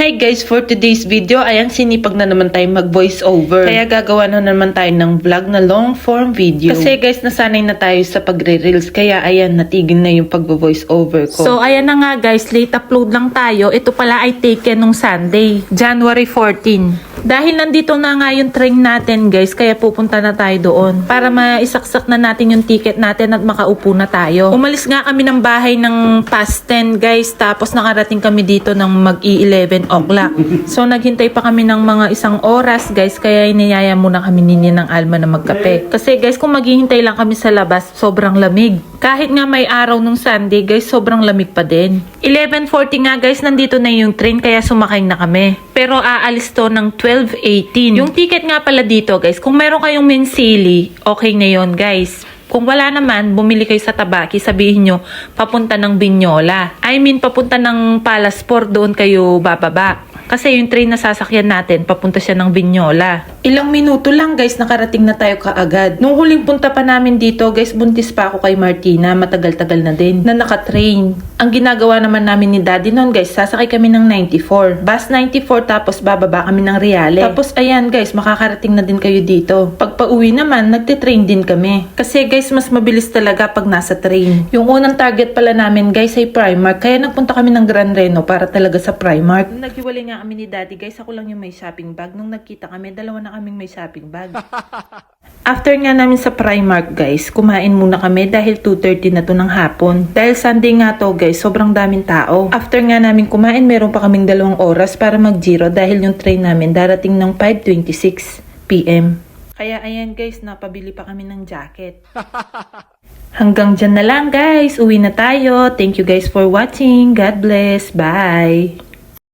Hi guys, for today's video, ayan sinipag na naman tayo mag voice over. Kaya gagawa na naman tayo ng vlog na long form video. Kasi guys, nasanay na tayo sa pagre-reels. Kaya ayan, natigil na yung pag-voice over ko. So ayan na nga guys, late upload lang tayo. Ito pala ay taken nung Sunday, January 14. Dahil nandito na nga yung train natin guys, kaya pupunta na tayo doon. Para maisaksak na natin yung ticket natin at makaupo na tayo. Umalis nga kami ng bahay ng past 10 guys, tapos nakarating kami dito ng mag-11 o'clock. So naghintay pa kami ng mga isang oras guys, kaya iniyaya muna kami ni ng Alma na magkape. Kasi guys, kung maghihintay lang kami sa labas, sobrang lamig. Kahit nga may araw nung Sunday guys, sobrang lamig pa din. 11:40 nga guys, nandito na yung train kaya sumakay na kami. Pero aalis to ng 12:18. Yung ticket nga pala dito guys, kung meron kayong Mensili, okay na yon guys. Kung wala naman, bumili kayo sa Tabaki, sabihin nyo, papunta ng Binyola. I mean, papunta ng Palasport, doon kayo bababa. Kasi yung train na sasakyan natin, papunta siya ng Binyola. Ilang minuto lang guys, nakarating na tayo kaagad. Nung huling punta pa namin dito guys, buntis pa ako kay Martina, matagal-tagal na din, na nakatrain. Ang ginagawa naman namin ni Daddy noon guys, sasakay kami ng 94. Bus 94 tapos bababa kami ng Reale. Tapos ayan guys, makakarating na din kayo dito. Pag pauwi naman, nagtitrain din kami. Kasi guys, mas mabilis talaga pag nasa train. Yung unang target pala namin guys ay Primark, kaya nagpunta kami ng Gran Reno para talaga sa Primark. Naghiwalay nga kami ni Daddy guys, ako lang yung may shopping bag. Nung nagkita kami, dalawa na kaming may shopping bag. After nga namin sa Primark guys, kumain muna kami dahil 2:30 na to ng hapon. Dahil Sunday nga to guys, sobrang daming tao. After nga namin kumain, meron pa kaming 2 oras para mag-giro dahil yung train namin darating ng 5:26 PM. Kaya ayan guys, napabili pa kami ng jacket. Hanggang dyan na lang guys, uwi na tayo. Thank you guys for watching. God bless. Bye!